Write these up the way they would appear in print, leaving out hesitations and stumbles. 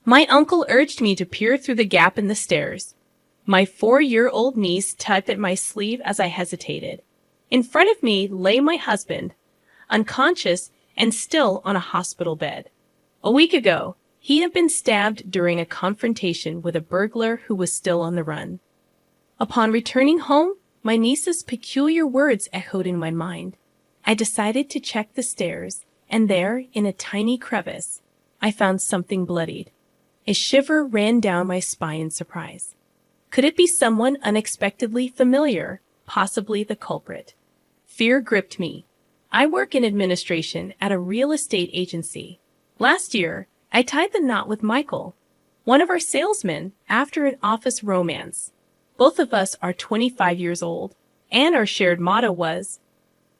My uncle urged me to peer through the gap in the stairs. My 4-year-old niece tugged at my sleeve as I hesitated. In front of me lay my husband, unconscious and still on a hospital bed. A week ago, he had been stabbed during a confrontation with a burglar who was still on the run. Upon returning home, my niece's peculiar words echoed in my mind. I decided to check the stairs, and there, in a tiny crevice, I found something bloodied. A shiver ran down my spine in surprise. Could it be someone unexpectedly familiar, possibly the culprit? Fear gripped me. I work in administration at a real estate agency. Last year, I tied the knot with Michael, one of our salesmen, after an office romance. Both of us are 25 years old, and our shared motto was,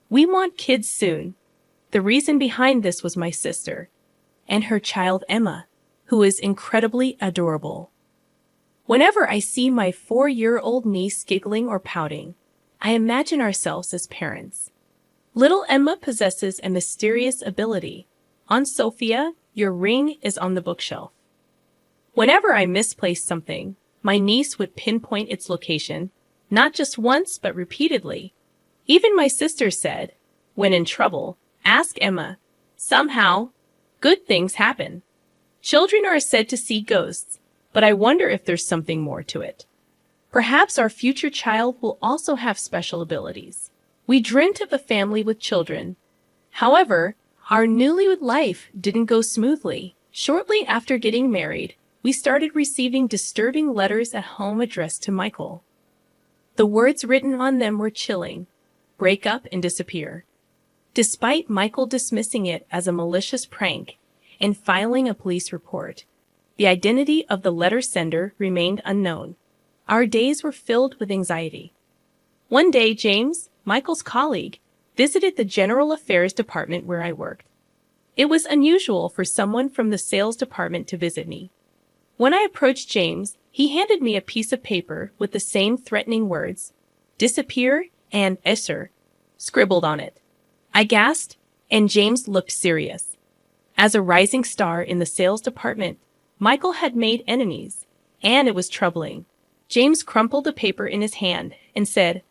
"We want kids soon." The reason behind this was my sister, and her child Emma, who is incredibly adorable. Whenever I see my 4-year-old niece giggling or pouting, I imagine ourselves as parents. Little Emma possesses a mysterious ability. Aunt Sophia, your ring is on the bookshelf. Whenever I misplaced something, my niece would pinpoint its location, not just once but repeatedly. Even my sister said, when in trouble, ask Emma. Somehow, good things happen. Children are said to see ghosts, but I wonder if there's something more to it. Perhaps our future child will also have special abilities. We dreamt of a family with children. However, our newlywed life didn't go smoothly. Shortly after getting married, we started receiving disturbing letters at home addressed to Michael. The words written on them were chilling. Break up and disappear. Despite Michael dismissing it as a malicious prank and filing a police report, the identity of the letter sender remained unknown. Our days were filled with anxiety. One day, James, Michael's colleague, visited the General Affairs Department where I worked. It was unusual for someone from the sales department to visit me. When I approached James, he handed me a piece of paper with the same threatening words, "disappear" and "esser" scribbled on it. I gasped, and James looked serious. As a rising star in the sales department, Michael had made enemies, and it was troubling. James crumpled the paper in his hand and said,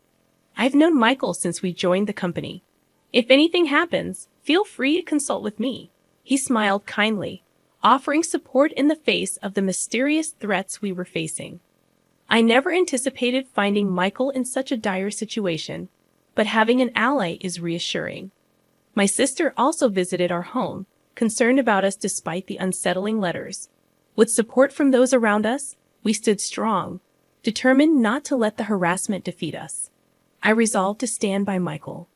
"I've known Michael since we joined the company. If anything happens, feel free to consult with me." He smiled kindly, offering support in the face of the mysterious threats we were facing. I never anticipated finding Michael in such a dire situation, but having an ally is reassuring. My sister also visited our home, concerned about us despite the unsettling letters. With support from those around us, we stood strong, determined not to let the harassment defeat us. I resolved to stand by Michael.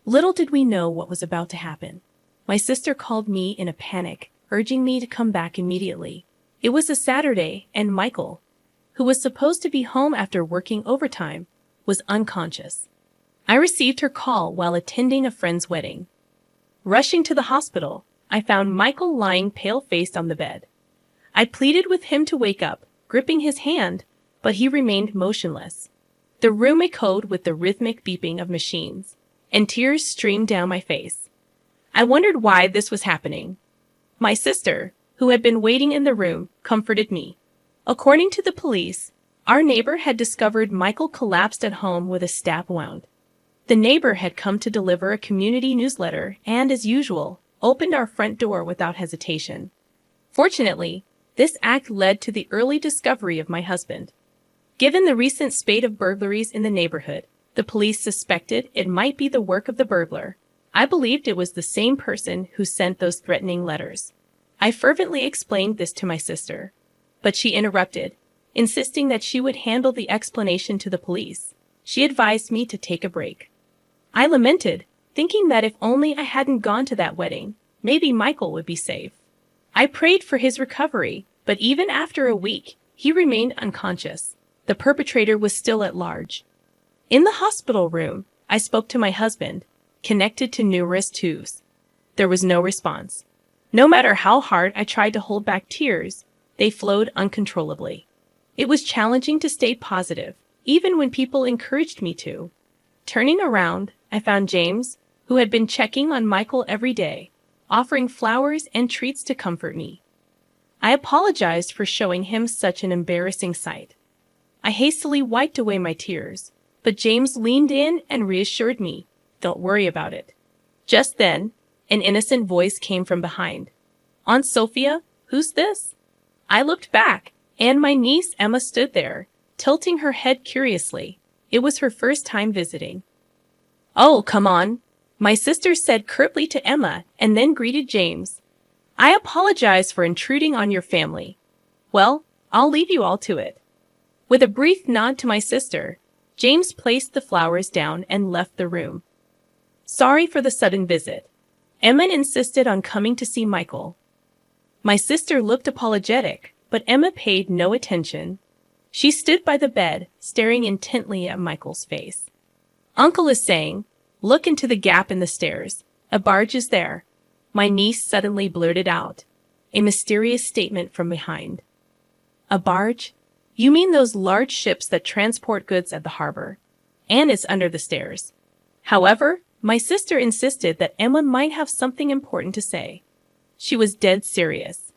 Little did we know what was about to happen. My sister called me in a panic, urging me to come back immediately. It was a Saturday, and Michael, who was supposed to be home after working overtime, was unconscious. I received her call while attending a friend's wedding. Rushing to the hospital, I found Michael lying pale-faced on the bed. I pleaded with him to wake up, gripping his hand, but he remained motionless. The room echoed with the rhythmic beeping of machines, and tears streamed down my face. I wondered why this was happening. My sister, who had been waiting in the room, comforted me. According to the police, our neighbor had discovered Michael collapsed at home with a stab wound. The neighbor had come to deliver a community newsletter and, as usual, opened our front door without hesitation. Fortunately, this act led to the early discovery of my husband. Given the recent spate of burglaries in the neighborhood, the police suspected it might be the work of the burglar. I believed it was the same person who sent those threatening letters. I fervently explained this to my sister, but she interrupted, insisting that she would handle the explanation to the police. She advised me to take a break. I lamented, thinking that if only I hadn't gone to that wedding, maybe Michael would be safe. I prayed for his recovery, but even after a week, he remained unconscious. The perpetrator was still at large. In the hospital room, I spoke to my husband, connected to numerous tubes. There was no response. No matter how hard I tried to hold back tears, they flowed uncontrollably. It was challenging to stay positive, even when people encouraged me to. Turning around, I found James, who had been checking on Michael every day, offering flowers and treats to comfort me. I apologized for showing him such an embarrassing sight. I hastily wiped away my tears, but James leaned in and reassured me, "Don't worry about it." Just then, an innocent voice came from behind. "Aunt Sophia, who's this?" I looked back, and my niece Emma stood there, tilting her head curiously. It was her first time visiting. "Oh, come on," my sister said curtly to Emma and then greeted James. "I apologize for intruding on your family. Well, I'll leave you all to it." With a brief nod to my sister, James placed the flowers down and left the room. Sorry for the sudden visit. Emma insisted on coming to see Michael. My sister looked apologetic, but Emma paid no attention. She stood by the bed, staring intently at Michael's face. "Uncle is saying, look into the gap in the stairs. A barge is there," my niece suddenly blurted out, a mysterious statement from behind. "A barge? You mean those large ships that transport goods at the harbor? And it's under the stairs." However, my sister insisted that Emma might have something important to say. She was dead serious.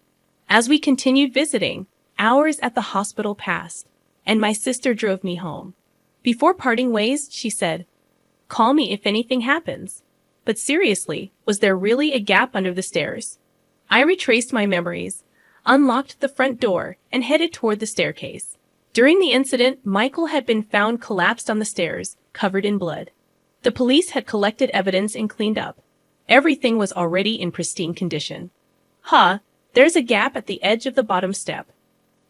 As we continued visiting, hours at the hospital passed, and my sister drove me home. Before parting ways, she said, "Call me if anything happens." But seriously, was there really a gap under the stairs? I retraced my memories, unlocked the front door, and headed toward the staircase. During the incident, Michael had been found collapsed on the stairs, covered in blood. The police had collected evidence and cleaned up. Everything was already in pristine condition. There's a gap at the edge of the bottom step.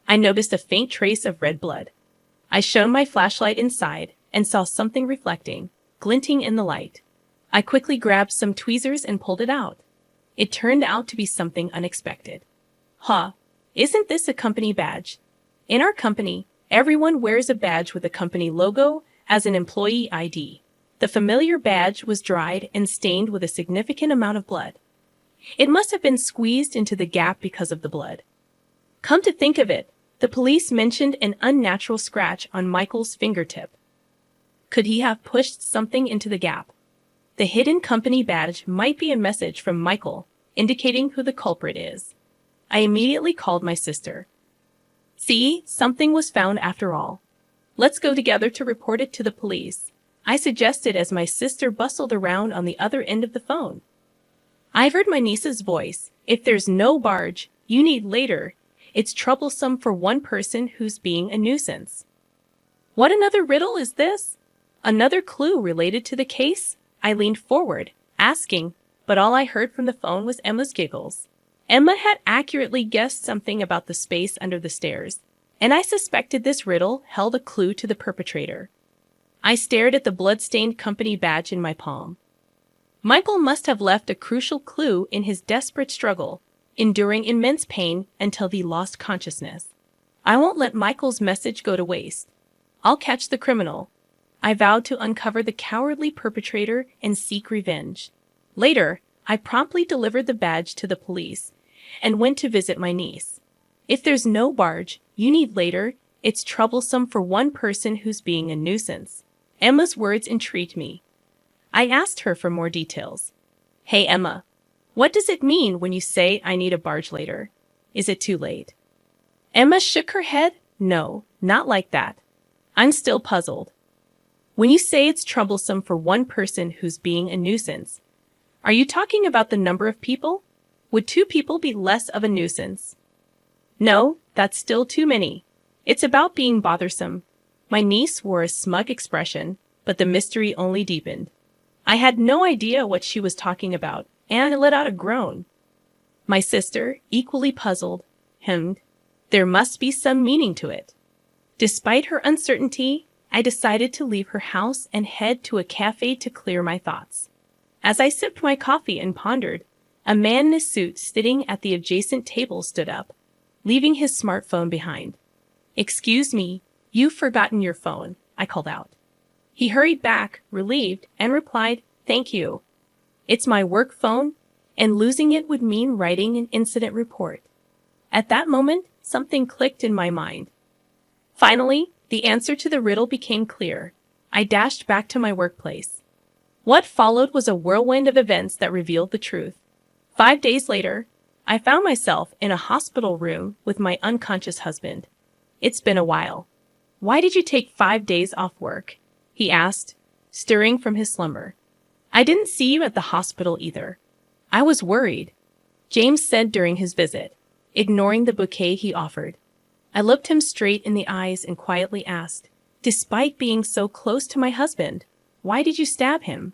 I noticed a faint trace of red blood. I shone my flashlight inside and saw something reflecting, glinting in the light. I quickly grabbed some tweezers and pulled it out. It turned out to be something unexpected. Isn't this a company badge? In our company, everyone wears a badge with a company logo as an employee ID. The familiar badge was dried and stained with a significant amount of blood. It must have been squeezed into the gap because of the blood. Come to think of it, the police mentioned an unnatural scratch on Michael's fingertip. Could he have pushed something into the gap? The hidden company badge might be a message from Michael, indicating who the culprit is. I immediately called my sister. "See, something was found after all. Let's go together to report it to the police," I suggested as my sister bustled around on the other end of the phone. I heard my niece's voice. "If there's no barge, you need later. It's troublesome for one person who's being a nuisance." What another riddle is this? Another clue related to the case? I leaned forward, asking, but all I heard from the phone was Emma's giggles. Emma had accurately guessed something about the space under the stairs, and I suspected this riddle held a clue to the perpetrator. I stared at the blood-stained company badge in my palm. Michael must have left a crucial clue in his desperate struggle, enduring immense pain until he lost consciousness. I won't let Michael's message go to waste. I'll catch the criminal. I vowed to uncover the cowardly perpetrator and seek revenge. Later, I promptly delivered the badge to the police and went to visit my niece. If there's no barge, you need later, it's troublesome for one person who's being a nuisance. Emma's words intrigued me. I asked her for more details. Hey Emma, what does it mean when you say I need a barge later? Is it too late? Emma shook her head. No, not like that. I'm still puzzled. When you say it's troublesome for one person who's being a nuisance, are you talking about the number of people? Would 2 people be less of a nuisance? No, that's still too many. It's about being bothersome. My niece wore a smug expression, but the mystery only deepened. I had no idea what she was talking about, and let out a groan. My sister, equally puzzled, hemmed. There must be some meaning to it. Despite her uncertainty, I decided to leave her house and head to a cafe to clear my thoughts. As I sipped my coffee and pondered, a man in a suit sitting at the adjacent table stood up, leaving his smartphone behind. Excuse me, you've forgotten your phone, I called out. He hurried back, relieved, and replied, Thank you. It's my work phone, and losing it would mean writing an incident report. At that moment, something clicked in my mind. Finally, the answer to the riddle became clear. I dashed back to my workplace. What followed was a whirlwind of events that revealed the truth. 5 days later, I found myself in a hospital room with my unconscious husband. It's been a while. Why did you take 5 days off work? He asked, stirring from his slumber. I didn't see you at the hospital either. I was worried, James said during his visit, ignoring the bouquet he offered. I looked him straight in the eyes and quietly asked, despite being so close to my husband, why did you stab him?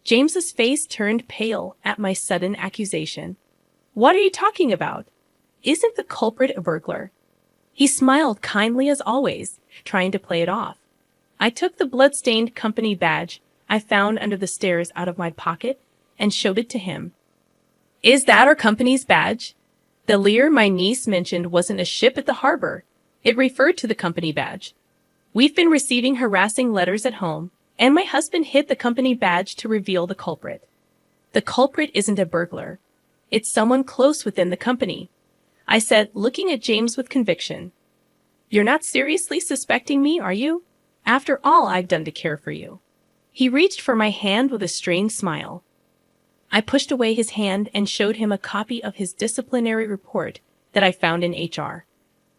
James's face turned pale at my sudden accusation. What are you talking about? Isn't the culprit a burglar? He smiled kindly as always, trying to play it off. I took the blood-stained company badge I found under the stairs out of my pocket and showed it to him. Is that our company's badge? The Lear my niece mentioned wasn't a ship at the harbor. It referred to the company badge. We've been receiving harassing letters at home, and my husband hid the company badge to reveal the culprit. The culprit isn't a burglar. It's someone close within the company, I said, looking at James with conviction. You're not seriously suspecting me, are you? After all I've done to care for you. He reached for my hand with a strained smile. I pushed away his hand and showed him a copy of his disciplinary report that I found in HR.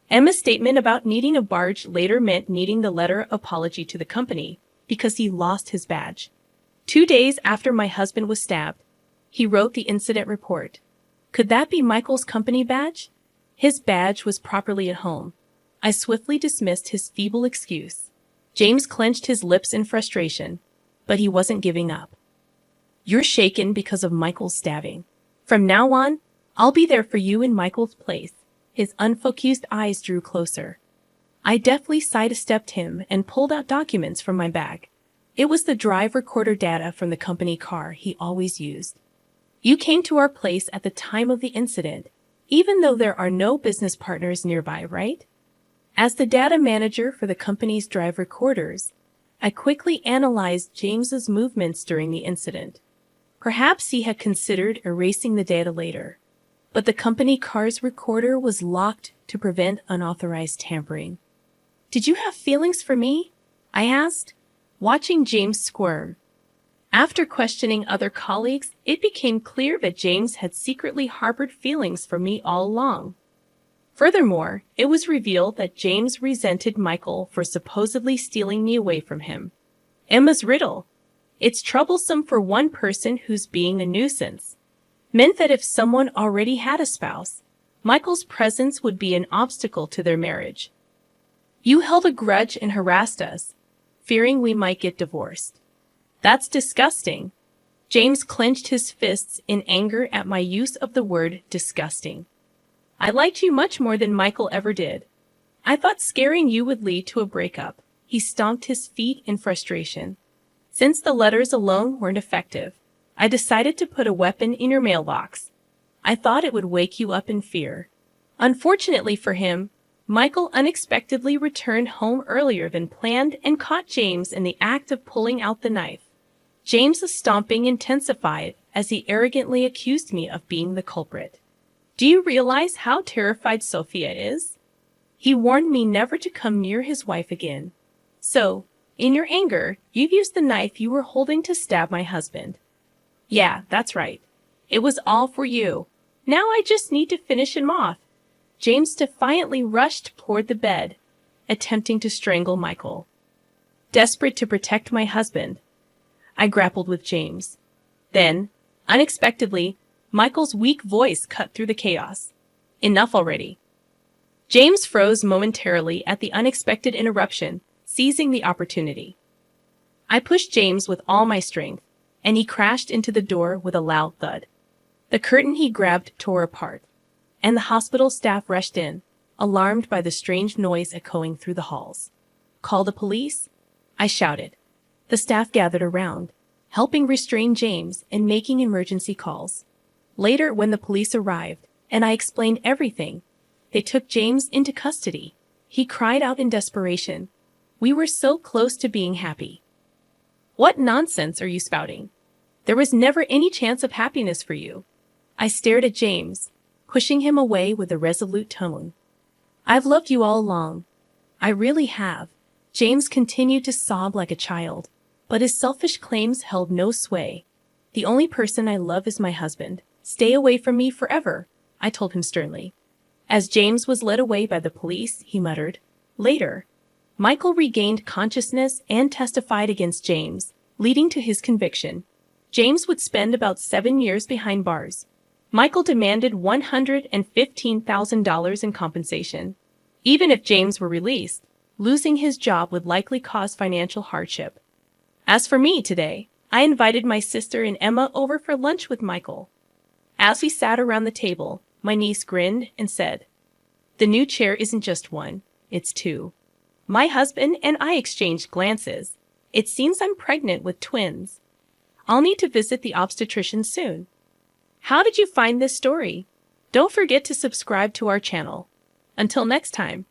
Emma's statement about needing a barge later meant needing the letter of apology to the company because he lost his badge. 2 days after my husband was stabbed, he wrote the incident report. Could that be Michael's company badge? His badge was properly at home. I swiftly dismissed his feeble excuse. James clenched his lips in frustration, but he wasn't giving up. You're shaken because of Michael's stabbing. From now on, I'll be there for you in Michael's place. His unfocused eyes drew closer. I deftly sidestepped him and pulled out documents from my bag. It was the drive recorder data from the company car he always used. You came to our place at the time of the incident, even though there are no business partners nearby, right? As the data manager for the company's drive recorders, I quickly analyzed James's movements during the incident. Perhaps he had considered erasing the data later, but the company car's recorder was locked to prevent unauthorized tampering. Did you have feelings for me? I asked, watching James squirm. After questioning other colleagues, it became clear that James had secretly harbored feelings for me all along. Furthermore, it was revealed that James resented Michael for supposedly stealing me away from him. Emma's riddle. It's troublesome for one person who's being a nuisance. Meant that if someone already had a spouse, Michael's presence would be an obstacle to their marriage. You held a grudge and harassed us, fearing we might get divorced. That's disgusting. James clenched his fists in anger at my use of the word disgusting. I liked you much more than Michael ever did. I thought scaring you would lead to a breakup. He stomped his feet in frustration. Since the letters alone weren't effective, I decided to put a weapon in your mailbox. I thought it would wake you up in fear. Unfortunately for him, Michael unexpectedly returned home earlier than planned and caught James in the act of pulling out the knife. James's stomping intensified as he arrogantly accused me of being the culprit. Do you realize how terrified Sophia is? He warned me never to come near his wife again. So, in your anger, you've used the knife you were holding to stab my husband. Yeah, that's right. It was all for you. Now I just need to finish him off. James defiantly rushed toward the bed, attempting to strangle Michael. Desperate to protect my husband, I grappled with James. Then, unexpectedly, Michael's weak voice cut through the chaos. Enough already. James froze momentarily at the unexpected interruption, seizing the opportunity. I pushed James with all my strength, and he crashed into the door with a loud thud. The curtain he grabbed tore apart, and the hospital staff rushed in, alarmed by the strange noise echoing through the halls. Call the police? I shouted. The staff gathered around, helping restrain James and making emergency calls. Later, when the police arrived, and I explained everything, they took James into custody. He cried out in desperation. We were so close to being happy. What nonsense are you spouting? There was never any chance of happiness for you. I stared at James, pushing him away with a resolute tone. I've loved you all along. I really have. James continued to sob like a child, but his selfish claims held no sway. The only person I love is my husband. Stay away from me forever, I told him sternly. As James was led away by the police, he muttered. Later, Michael regained consciousness and testified against James, leading to his conviction. James would spend about 7 years behind bars. Michael demanded $115,000 in compensation. Even if James were released, losing his job would likely cause financial hardship. As for me today, I invited my sister and Emma over for lunch with Michael. As we sat around the table, my niece grinned and said, "The new chair isn't just one, it's two." My husband and I exchanged glances. It seems I'm pregnant with twins. I'll need to visit the obstetrician soon. How did you find this story? Don't forget to subscribe to our channel. Until next time.